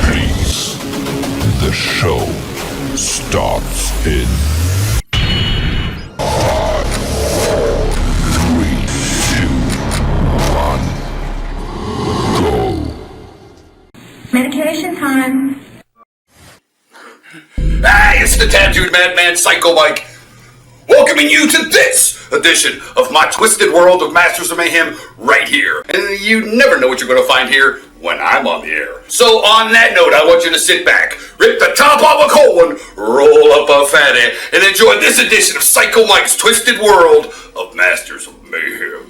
Please. The show starts in 5, 4, 3, 2, 1, go. Medication time. Hey, it's the tattooed madman Psycho Mike, welcoming you to this edition of my twisted world of Masters of Mayhem right here. And you never know what you're going to find here when I'm on the air. So on that note, I want you to sit back, rip the top off a cold one, roll up a fatty, and enjoy this edition of Psycho Mike's twisted world of Masters of Mayhem.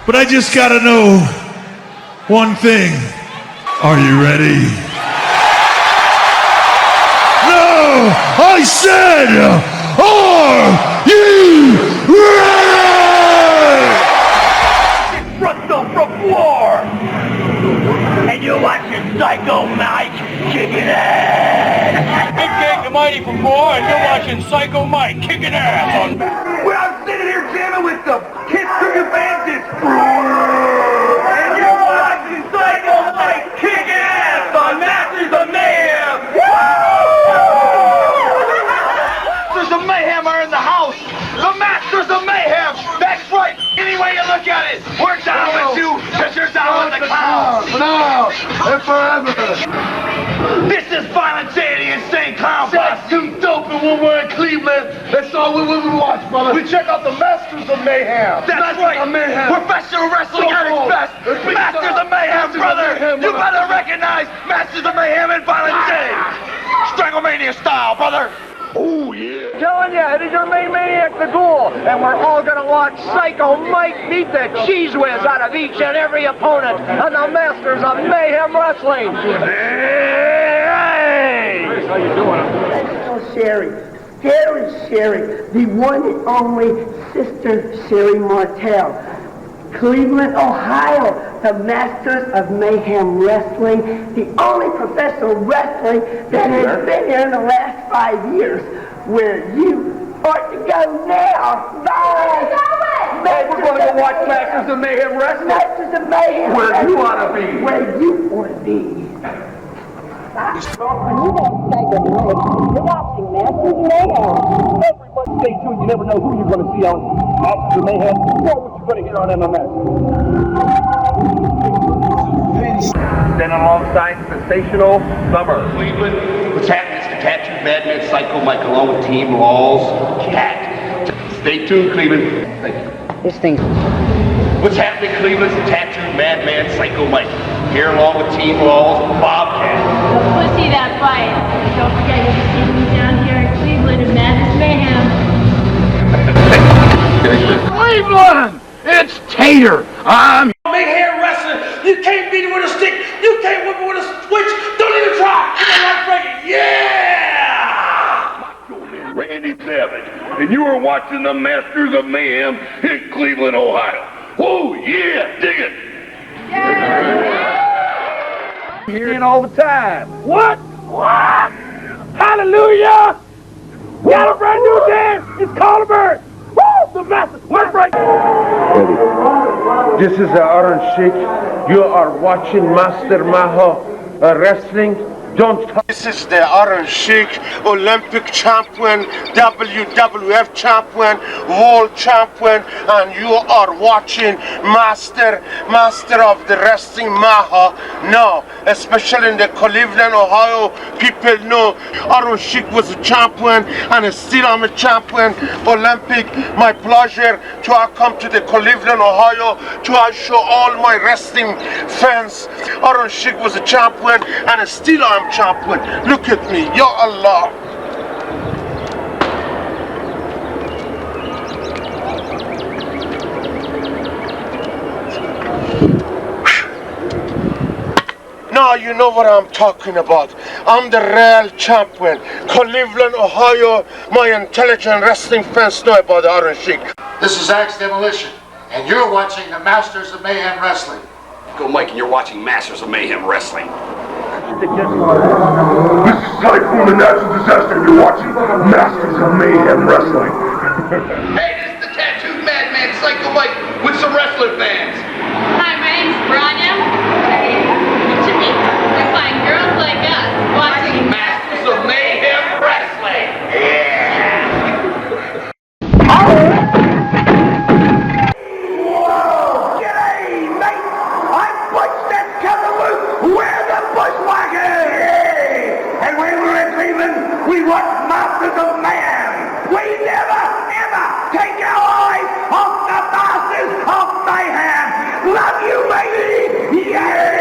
But I just gotta know one thing. Are you ready? No! I said, are you ready? Thrust off from floor! And you're watching Psycho Mike kicking ass! Big Gang the Mighty from 4, and you're watching Psycho Mike kicking ass on Well, I'm sitting here jamming with the Kiss from your bandits! And you're watching Psycho Mike kicking ass on Masters of Mayhem! Masters of Mayhem are in the house! The Masters of Mayhem! That's right! Any way you look at it, we're down with you, because you're down with the clowns! No, and forever. This is Violent J, the Insane Clown That's too dope, and when we're in Cleveland, that's all we watch, brother. We check out the Masters of Mayhem. That's right! Professional wrestling at its best! Masters of Mayhem, brother! You better recognize Masters of Mayhem and Violent J! Stranglemania style, brother! Oh, yeah. Telling you, it is your main maniac, the Ghoul, and we're all gonna watch Psycho Mike beat the cheese whiz out of each and every opponent on the Masters of Mayhem Wrestling. Hey! How you doing? Sherry, the one and only Sister Sherry Martel. Cleveland, Ohio, the Masters of Mayhem Wrestling, the only professional wrestling that has been here in the last 5 years, where you ought to go now. Bye! We're going to watch Masters of Mayhem Wrestling. Masters of Mayhem Where you ought to be. Where you ought to be. You're watching Masters of Mayhem. Everybody stay tuned. You never know who you're going to see on Masters of Mayhem or what you're going to hear on MMS. Then alongside Sensational Summer. Cleveland. What's happening? It's the tattooed madman Psycho Mike along with Team Law's Cat. Stay tuned, Cleveland. Thank you. This thing's... What's happening, Cleveland? It's the tattooed madman Psycho Mike. Here along with Team Law's Bobcat. Let's see that fight. Don't forget, you'll be seeing me down here in Cleveland in Madness Mayhem. Cleveland! It's Tater! I'm Mayhem wrestling. You can't beat it with a stick. You can't whip it with a switch. Don't even try. You're gonna break it. Yeah! Macho Man Randy Savage, and you are watching the Masters of Mayhem in Cleveland, Ohio. Oh, yeah, dig it. Hearing all the time. What? Hallelujah! Got a brand new dance! It's called a bird! Woo! The Masters! One break! This is Orange Sheik. You are watching Master Maho Wrestling. Don't talk. This is the Orange Sheik, Olympic champion, WWF champion, world champion, and you are watching Master of the Wrestling Maha. No, especially in the Cleveland, Ohio, people know Orange Sheik was a champion, and still I'm a champion, Olympic. My pleasure to come to the Cleveland, Ohio, to show all my wrestling fans. Orange Sheik was a champion, and still I'm champion. Look at me, Ya Allah. Now you know what I'm talking about. I'm the real champion. Cleveland, Ohio. My intelligent wrestling fans know about the Iron Sheik. This is Axe Demolition, and you're watching the Masters of Mayhem Wrestling. Go Mike, and you're watching Masters of Mayhem Wrestling. This is Typhoon the Natural Disaster, and you're watching Masters of Mayhem Wrestling. Hey, this is the tattooed madman Psycho Mike with some wrestling fans. Hi, my name's Branya. To me, we find girls like us watching Masters of Mayhem Wrestling. Whoa! G'day, mate! I'm Blackjack Mulligan. We're the Bushwhackers! And when we're in Cleveland, we watch Masters of Mayhem. We never, ever take our eyes off the Masters of Mayhem. Love you, baby! Yay!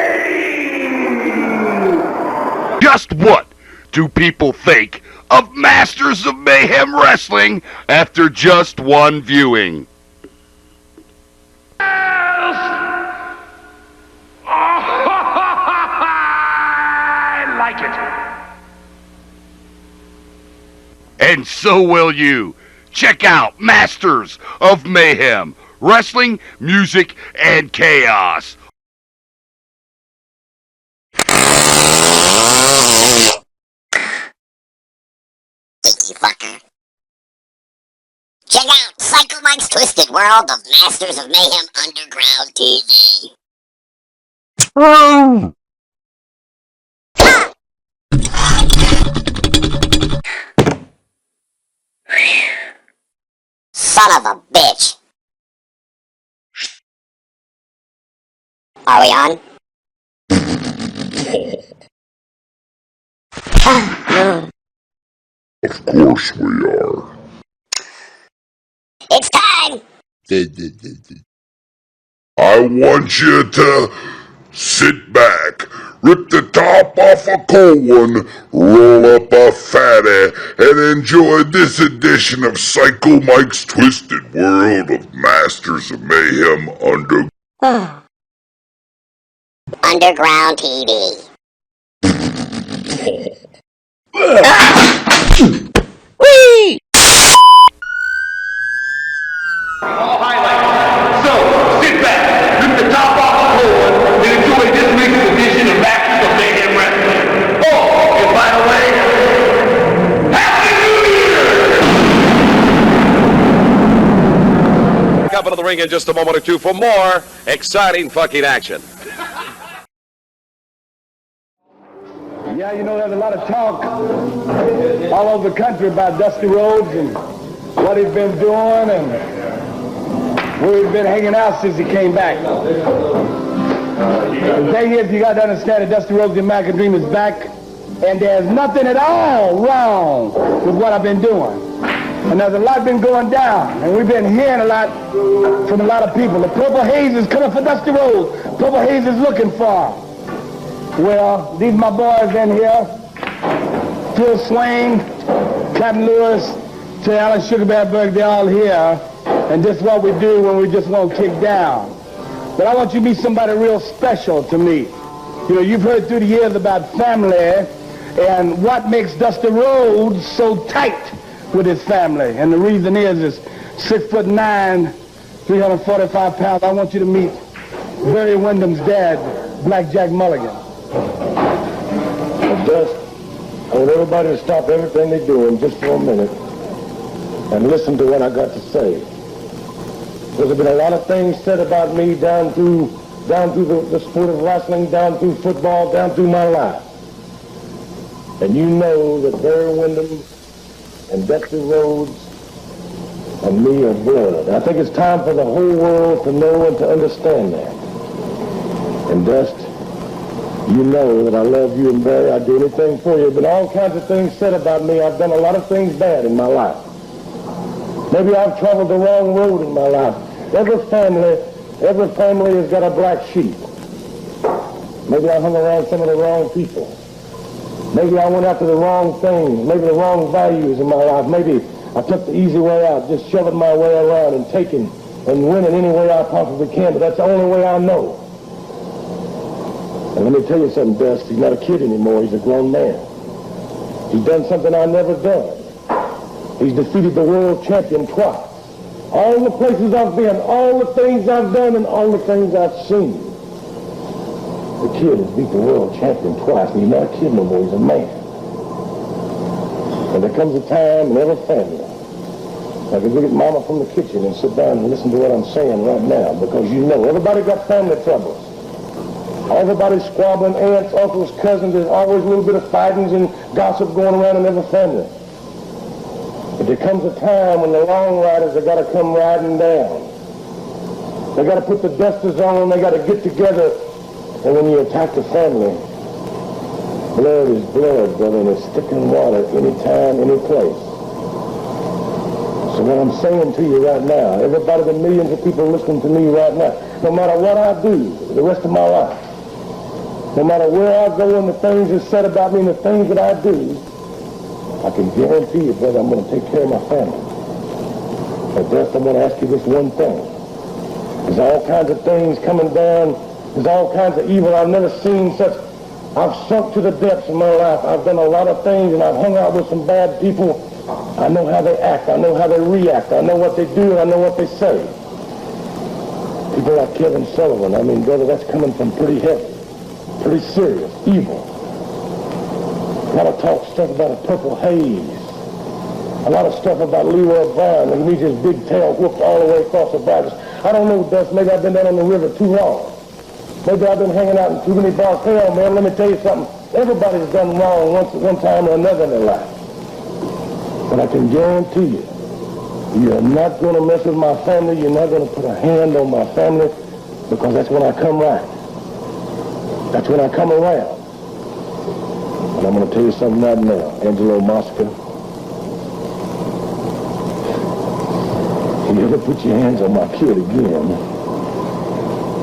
Just what do people think of Masters of Mayhem Wrestling after just one viewing? I like it. And so will you. Check out Masters of Mayhem Wrestling, Music, and Chaos. Stinky fucker. Check out Psycho Mike's Twisted World of Masters of Mayhem Underground TV. Oh! Son of a bitch. Are we on? Of course we are. It's time! I want you to sit back, rip the top off a cold one, roll up a fatty, and enjoy this edition of Psycho Mike's Twisted World of Masters of Mayhem Underground TV. Whee! All highlights. So, sit back, rip the top off the floor, and enjoy this week's edition of Masters of Mayhem Wrestling. Oh, and by the way, Happy New Year! Up into the ring in just a moment or two for more exciting fucking action. Yeah, you know, there's a lot of talk all over the country about Dusty Rhodes and what he's been doing and where he's been hanging out since he came back. The thing is, you got to understand that Dusty Rhodes, the American Dream, is back, and there's nothing at all wrong with what I've been doing. And there's a lot been going down, and we've been hearing a lot from a lot of people. The Purple Haze is coming for Dusty Rhodes. Purple Haze is looking for him. Well, these my boys in here, Phil Swain, Captain Lewis, to Alan Sugarberg, they're all here, and this is what we do when we just want to kick down. But I want you to be somebody real special to me. You know, you've heard through the years about family and what makes Dusty Rhodes so tight with his family. And the reason is 6'9", 345 pounds. I want you to meet Barry Windham's dad, Blackjack Mulligan. Dust, I want everybody to stop everything they're doing just for a minute and listen to what I got to say. There's been a lot of things said about me down through the sport of wrestling, down through football, down through my life. And you know that Barry Windham and Dusty Rhodes and me are blood. I think it's time for the whole world to know and to understand that. And Dust, you know that I love you and Barry. I'd do anything for you. But all kinds of things said about me. I've done a lot of things bad in my life. Maybe I've traveled the wrong road in my life. Every family has got a black sheep. Maybe I hung around some of the wrong people. Maybe I went after the wrong things. Maybe the wrong values in my life. Maybe I took the easy way out, just shoving my way around and taking and winning any way I possibly can. But that's the only way I know. And let me tell you something, Dust. He's not a kid anymore. He's a grown man. He's done something I've never done. He's defeated the world champion twice. All the places I've been, all the things I've done, and all the things I've seen. The kid has beat the world champion twice, and he's not a kid no more. He's a man. And there comes a time in every family I can look at Mama from the kitchen and sit down and listen to what I'm saying right now, because you know, everybody got family troubles. Everybody's squabbling, aunts, uncles, cousins. There's always a little bit of fightings and gossip going around in every family. But there comes a time when the long riders have got to come riding down. They got to put the dusters on, they got to get together. And when you attack the family, blood is blood, brother, and it's thick in water anytime, any place. So what I'm saying to you right now, everybody, the millions of people listening to me right now, no matter what I do the rest of my life, no matter where I go and the things that's said about me and the things that I do, I can guarantee you, brother, I'm going to take care of my family. But just I'm going to ask you this one thing. There's all kinds of things coming down. There's all kinds of evil. I've never seen such. I've sunk to the depths of my life. I've done a lot of things, and I've hung out with some bad people. I know how they act. I know how they react. I know what they do, and I know what they say. People like Kevin Sullivan, I mean, brother, that's coming from pretty heavy, pretty serious, evil. A lot of talk stuff about a purple haze. A lot of stuff about Leroy Brown, and he's his big tail whooped all the way across the bridges. I don't know, Dust, maybe I've been down on the river too long. Maybe I've been hanging out in too many bars. Hell, man, let me tell you something. Everybody's done wrong one time or another in their life. But I can guarantee you, you're not going to mess with my family. You're not going to put a hand on my family, because that's when I come right. That's when I come around. And I'm going to tell you something right now, Angelo, Mosca. If you ever put your hands on my kid again,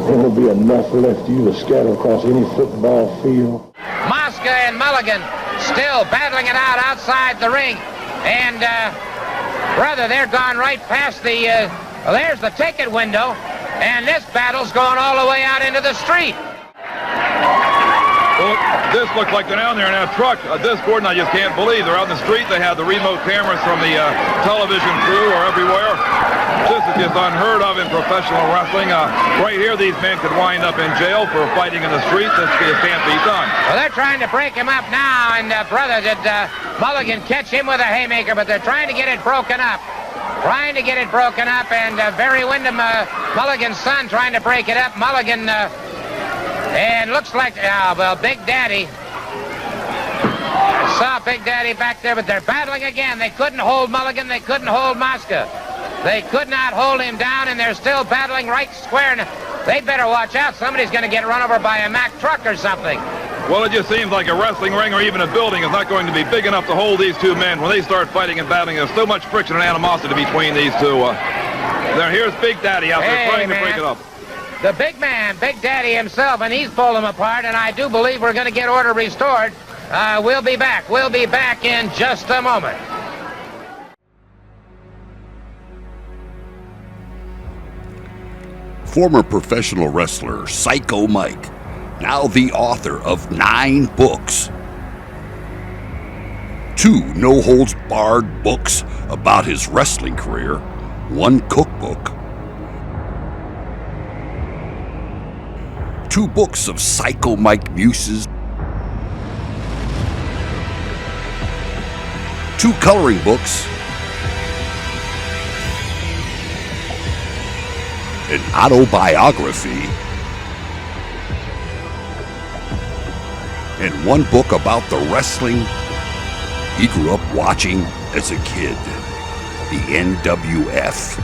there won't be enough left for you to scatter across any football field. Mosca and Mulligan still battling it out outside the ring. And, brother, they're gone right past the, there's the ticket window. And this battle's going all the way out into the street. Well, this looks like they're down there in that truck. This, Gordon, I just can't believe. They're out in the street. They have the remote cameras from the television crew or everywhere. This is just unheard of in professional wrestling. Right here, these men could wind up in jail for fighting in the street. This just can't be done. Well, they're trying to break him up now, and brother, did Mulligan catch him with a haymaker, but they're trying to get it broken up. And Barry Windham, Mulligan's son, trying to break it up. Mulligan, and looks like, well, Big Daddy. I saw Big Daddy back there, but they're battling again. They couldn't hold Mulligan. They couldn't hold Mosca. They could not hold him down, and they're still battling right square. Now, they better watch out. Somebody's going to get run over by a Mack truck or something. Well, it just seems like a wrestling ring or even a building is not going to be big enough to hold these two men. When they start fighting and battling, there's so much friction and animosity between these two. Here's Big Daddy out there trying to break it up. The big man, Big Daddy himself, and he's pulled them apart, and I do believe we're going to get order restored. We'll be back. We'll be back in just a moment. Former professional wrestler Psycho Mike, now the author of 9 books. 2 no-holds-barred books about his wrestling career, 1 cookbook, 2 books of Psycho Mike muses, 2 coloring books, an autobiography, and 1 book about the wrestling he grew up watching as a kid, the NWF.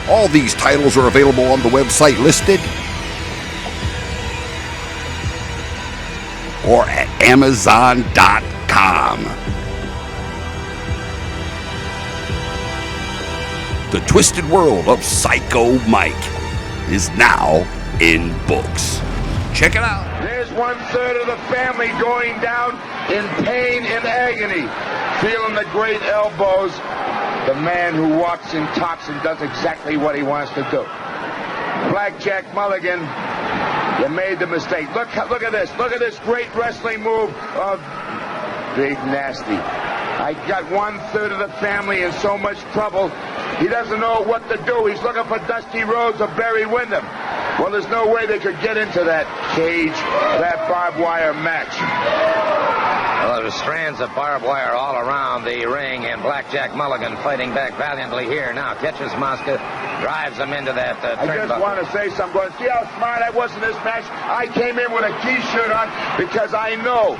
All these titles are available on the website listed or at Amazon.com. The Twisted World of Psycho Mike is now in books. Check it out. There's 1/3 of the family going down in pain and agony, feeling the great elbows. The man who walks and talks and does exactly what he wants to do. Blackjack Mulligan, you made the mistake. Look at this. Look at this great wrestling move of Big Nasty. I got 1/3 of the family in so much trouble. He doesn't know what to do. He's looking for Dusty Rhodes or Barry Windham. Well, there's no way they could get into that cage, that barbed wire match. Well, there's strands of barbed wire all around the ring, and Blackjack Mulligan fighting back valiantly here. Now catches Mosca, drives him into that I just want to say something. Going, see how smart I was in this match? I came in with a T-shirt on because I know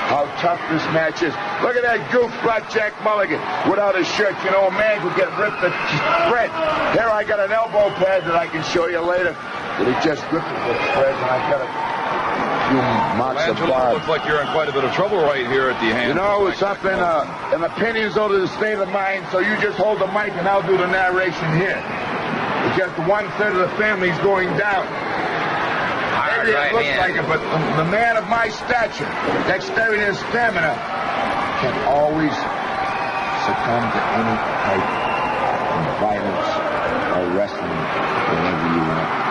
how tough this match is. Look at that goof, Blackjack Mulligan, without a shirt. You know, a man could get ripped to shreds. Here I got an elbow pad that I can show you later. It just ripped it to shreds, and I got a few marks of Angelo, blood. looks like you're in quite a bit of trouble right here at the hand. You know, it's up in opinions over the state of mind, so you just hold the mic and I'll do the narration here. Because 1/3 of the family's going down. Maybe it looks like it, but the man of my stature, dexterity and stamina, can always succumb to any type of violence or wrestling whenever you want.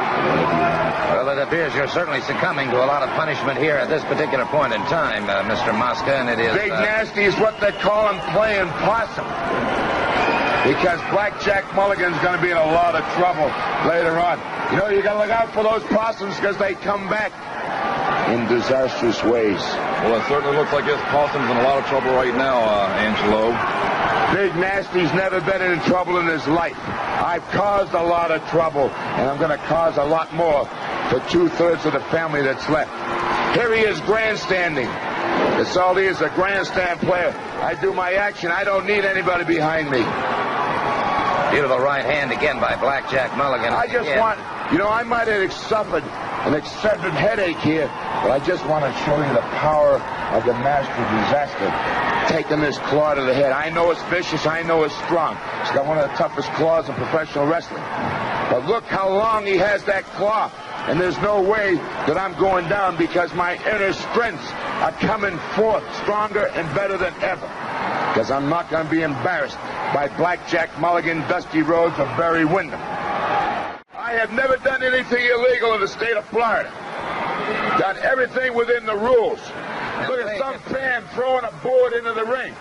Well, it appears you're certainly succumbing to a lot of punishment here at this particular point in time, Mr. Mosca, and it is... Big Nasty is what they call him, playing possum. Because Blackjack Mulligan's going to be in a lot of trouble later on. You know, you got to look out for those possums because they come back in disastrous ways. Well, it certainly looks like this possum's in a lot of trouble right now, Angelo. Big Nasty's never been in trouble in his life. I've caused a lot of trouble, and I'm going to cause a lot more for 2/3 of the family that's left. Here he is grandstanding. That's all he is, a grandstand player. I do my action. I don't need anybody behind me. Beautiful right hand again by Blackjack Mulligan. I just want, you know, I might have suffered an excessive headache here, but I just want to show you the power of the master disaster. Taking this claw to the head. I know it's vicious. I know it's strong. It's got one of the toughest claws in professional wrestling. But look how long he has that claw. And there's no way that I'm going down because my inner strengths are coming forth stronger and better than ever. Because I'm not going to be embarrassed by Blackjack Mulligan, Dusty Rhodes, or Barry Windham. I have never done anything illegal in the state of Florida. Done everything within the rules. Look at some fan throwing a board into the ring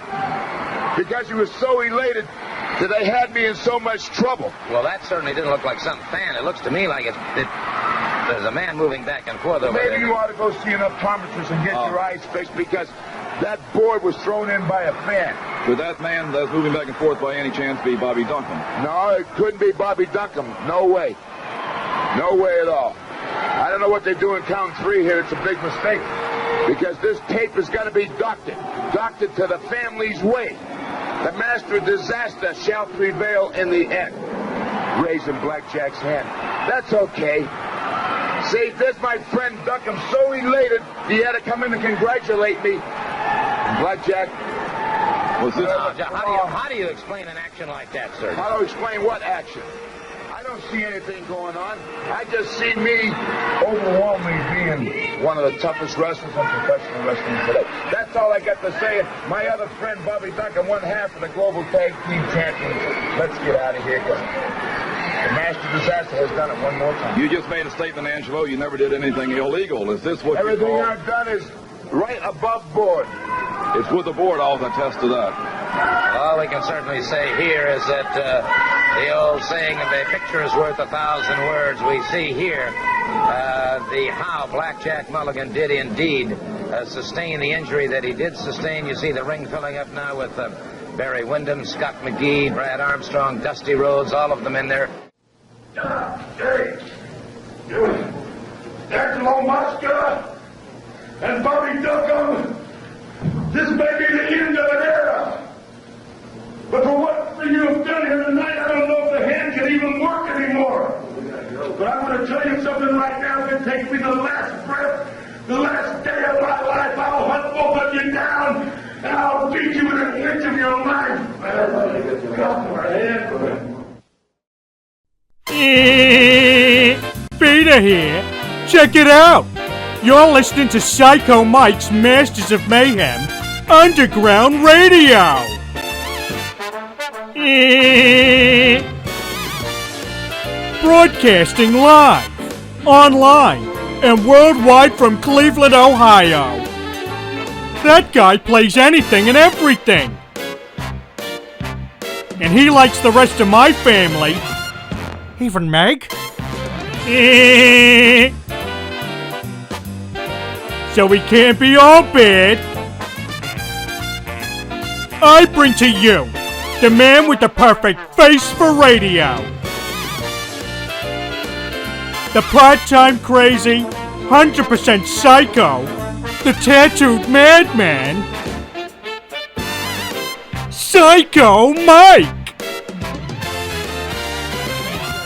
because he was so elated that they had me in so much trouble. Well, that certainly didn't look like some fan. It looks to me like there's a man moving back and forth over there. Maybe you ought to go see an optometrist and get your eyes fixed because that board was thrown in by a fan. Could that man that's moving back and forth by any chance be Bobby Duncan? No, it couldn't be Bobby Duncan. No way. No way at all. I don't know what they do in count 3 here. It's a big mistake. Because this tape is going to be doctored to the family's way. The master of disaster shall prevail in the end. Raising Blackjack's hand. That's okay. See, there's my friend Duck. I'm so elated he had to come in and congratulate me. Blackjack. How do you explain an action like that, sir? How do I explain what action? I don't see anything going on. I just see me overwhelmingly being one of the toughest wrestlers in professional wrestling today. That's all I got to say. My other friend, Bobby Duncan, 1/2 of the Global Tag Team Champions. Let's get out of here. The Master Disaster has done it one more time. You just made a statement, Angelo. You never did anything illegal. Is this what everything you call... I've done is right above board. It's with the board. I'll attest to that. All we can certainly say here is that the old saying of a picture is worth 1,000 words. We see here how Blackjack Mulligan did indeed sustain the injury that he did sustain. You see the ring filling up now with Barry Windham, Scott McGee, Brad Armstrong, Dusty Rhodes, all of them in there. Hey, Angelo Mosca and Bobby Duncan, this may be the end of an era. But for what you have done here tonight, I don't know if the hand can even work anymore. But I'm going to tell you something right now. If it takes me the last breath, the last day of my life, I'll hunt both of you down, and I'll beat you within an inch of your life. Peter here. Check it out. You're listening to Psycho Mike's Masters of Mayhem Underground Radio. Broadcasting live, online, and worldwide from Cleveland, Ohio. That guy plays anything and everything. And he likes the rest of my family. Even Meg? So we can't be all bad. I bring to you the man with the perfect face for radio. The part-time crazy, 100% psycho, the tattooed madman, Psycho Mike!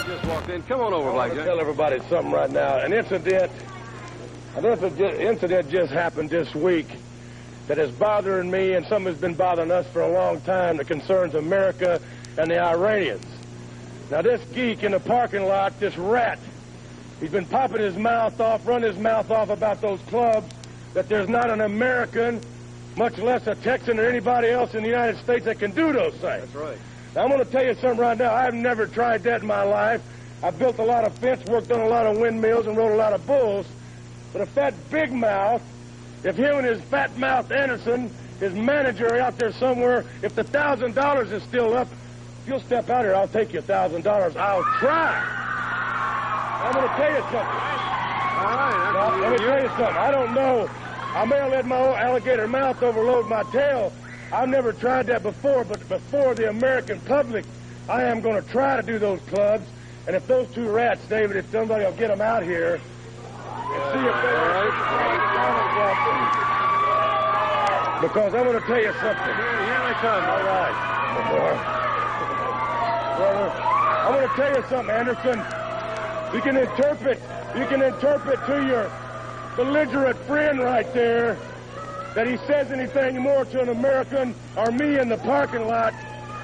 Just walked in. Come on over, Blackjack. Tell everybody something right now. An incident just happened this week that is bothering me, and something has been bothering us for a long time that concerns America and the Iranians. Now, this geek in the parking lot, this rat, he's been popping his mouth off, running his mouth off about those clubs, that there's not an American, much less a Texan or anybody else in the United States that can do those things. That's right. Now, I'm going to tell you something right now. I've never tried that in my life. I've built a lot of fence, worked on a lot of windmills, and rode a lot of bulls. But if that big mouth, if him and his fat mouth Anderson, his manager out there somewhere, if the $1,000 is still up, if you'll step out here, I'll take you $1,000. I'll try. I'm going to tell you something. All right. Now, let me tell you something. I don't know. I may have let my old alligator mouth overload my tail. I've never tried that before, but before the American public, I am going to try to do those clubs. And if those two rats, David, if somebody will get them out here, and see if they because I'm going to tell you something. Here they come. All right. Brother, I'm going to tell you something, Anderson. You can interpret to your belligerent friend right there that he says anything more to an American or me in the parking lot,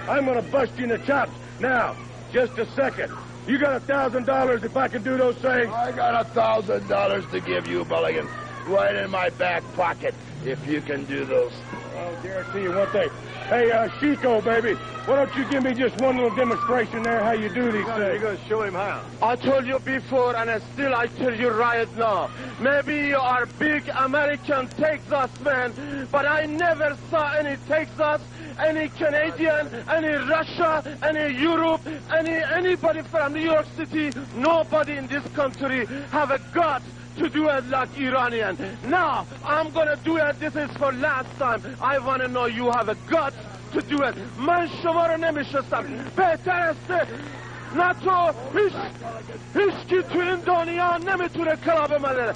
I'm going to bust you in the chops. Now, just a second. You got $1,000 if I can do those things? I got $1,000 to give you, Mulligan. Right in my back pocket, if you can do those. I'll guarantee you one thing. Hey, Chico, baby, why don't you give me just one little demonstration there how you do these things? You're going to show him how. I told you before, and still I tell you right now. Maybe you are big American Texas man, but I never saw any Texas, any Canadian, any Russia, any Europe, anybody from New York City. Nobody in this country have a gut to do it like Iranian. Now, I'm gonna do it. This is for last time. I wanna know you have a guts to do it. من شما رو نمیشستم. بهتر است نه تو هیچکی تو این دنیا نمیتونه کلاب منه.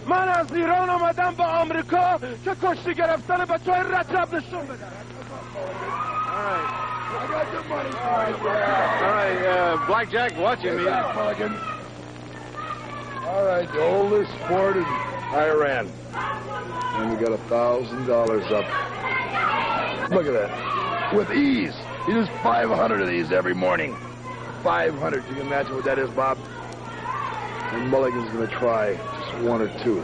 من از ایران آمدم به آمریکا که کشتی گرفتن به توی رجب نشون بدم. All right, Blackjack, watch him. All right, the oldest sport in Iran. And we got $1,000 up. Look at that. With ease. He does 500 of these every morning. 500. You can imagine what that is, Bob? And Mulligan's going to try just one or two.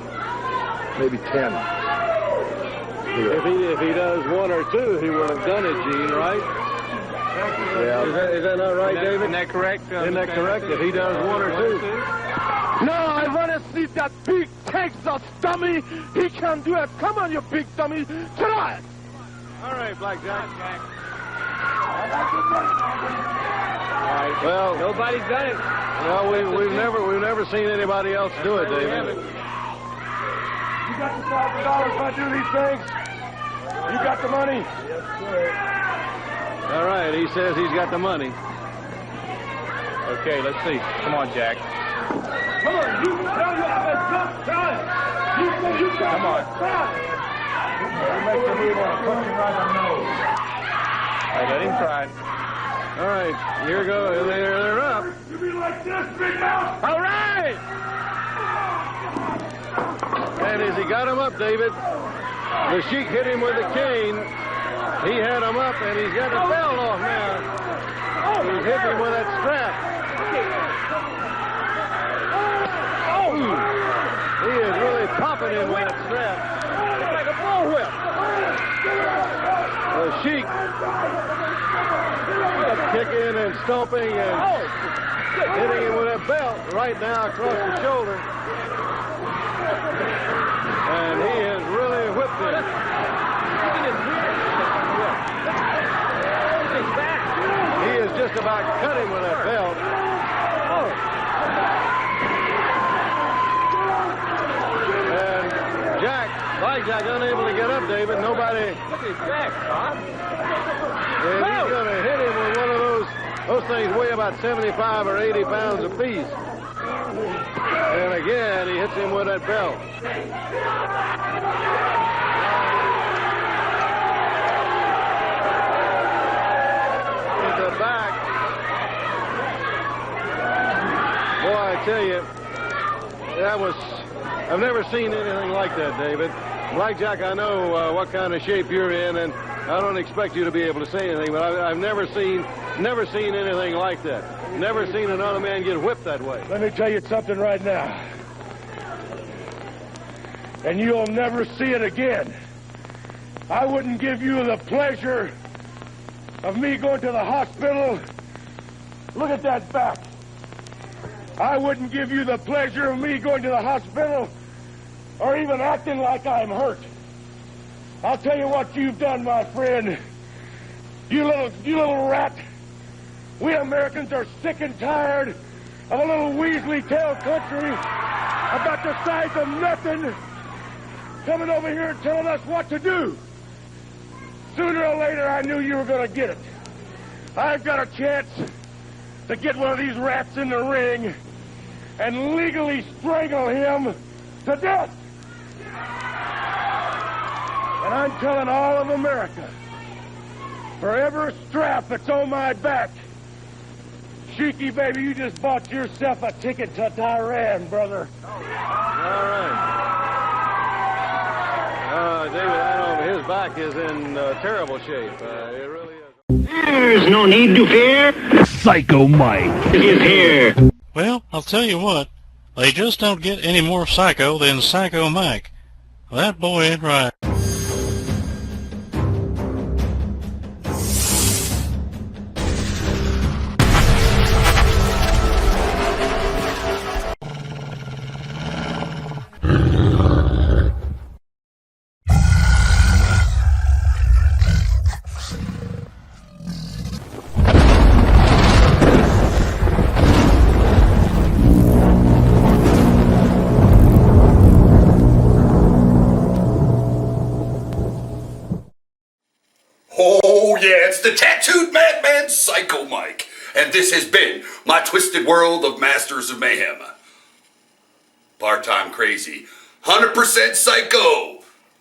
Maybe 10. If he does one or two, he will have done it, Gene, right? Yeah. Is that not right, David? Isn't that correct? Isn't that correct? If he does one or two? No, I want to see that big Texas dummy. He can do it. Come on, you big dummy. Try it. All right, Blackjack. Well, nobody's done it. Well, we've never seen anybody else do it, David. You got the $1,000 if I do these things? You got the money? Yes, sir. All right, he says he's got the money. Okay, let's see. Come on, Jack. Come on, you tell you have a good time. You come on. Make the move on. Punch him right on the nose. All right, let him try it. All right, here we go. They're up. You be like this, big mouth. All right. And as he got him up, David, the Sheik hit him with a cane. He had him up, and he's got the belt off now. He's hit him with that strap. He is really popping him with that strap. It's like a bullwhip. The Sheik kicking and stomping and Hitting him with that belt right now across the shoulder. And he has really whipped him. He is just about cut him with that belt. And Blackjack unable to get up, David. Nobody. Look at Jack, Bob. And he's going to hit him with one of those things weigh about 75 or 80 pounds apiece. And again, he hits him with that belt. At the back. Boy, I tell you, I've never seen anything like that, David. Blackjack, I know what kind of shape you're in, and I don't expect you to be able to say anything, but I've never seen anything like that. Never seen another man get whipped that way. Let me tell you something right now. And you'll never see it again. I wouldn't give you the pleasure of me going to the hospital. Look at that back. I wouldn't give you the pleasure of me going to the hospital or even acting like I'm hurt. I'll tell you what you've done, my friend. You little rat. We Americans are sick and tired of a little weaselly-tailed country about the size of nothing coming over here and telling us what to do. Sooner or later, I knew you were going to get it. I've got a chance to get one of these rats in the ring and legally strangle him to death. And I'm telling all of America, for every strap that's on my back, Cheeky, baby, you just bought yourself a ticket to Tehran, brother. All right. David, I know his back is in terrible shape. It really is. There's no need to fear. Psycho Mike is here. Well, I'll tell you what. They just don't get any more psycho than Psycho Mike. That boy ain't right. Oh yeah, it's the tattooed madman Psycho Mike, and this has been my twisted world of Masters of Mayhem. Part-time crazy, 100% psycho.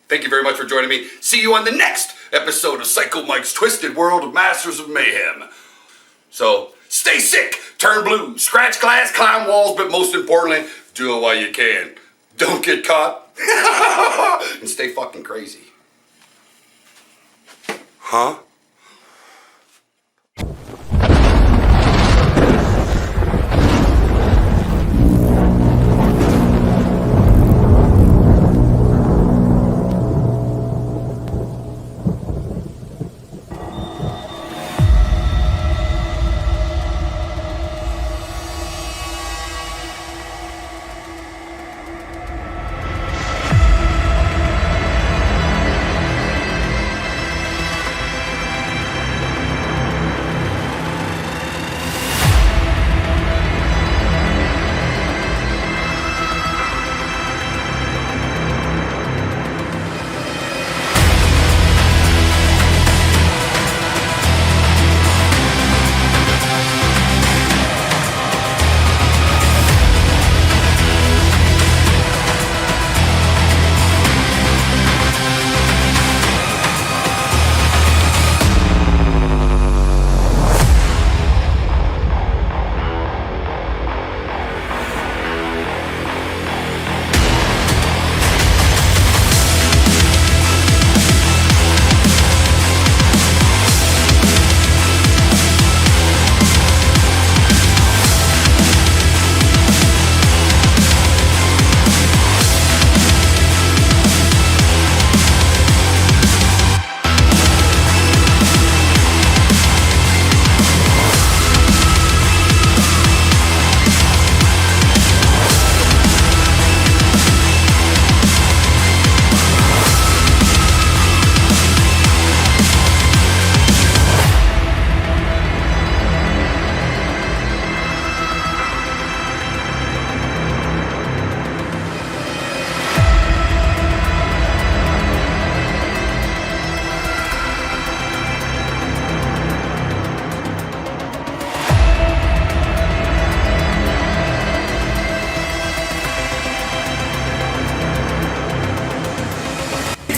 Thank you very much for joining me. See you on the next episode of Psycho Mike's Twisted World of Masters of Mayhem. So, stay sick, turn blue, scratch glass, climb walls, but most importantly, do it while you can. Don't get caught, and stay fucking crazy. Huh?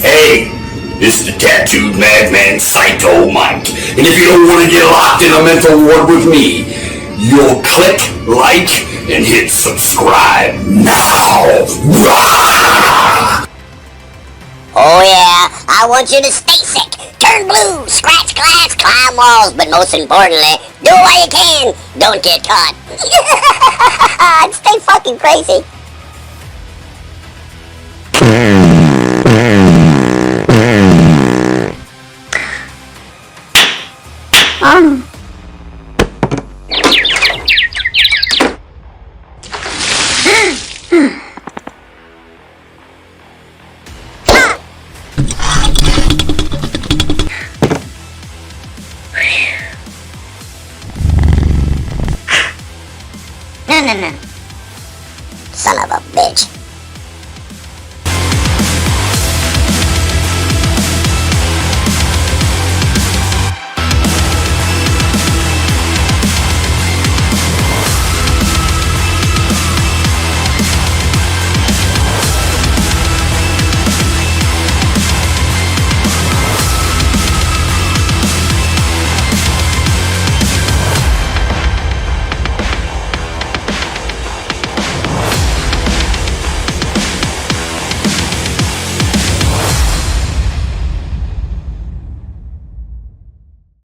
Hey, this is the tattooed madman Psycho Mike. And if you don't want to get locked in a mental ward with me, you'll click like and hit subscribe now. Oh yeah, I want you to stay sick, turn blue, scratch glass, climb walls, but most importantly, do what you can, don't get caught. And stay fucking crazy.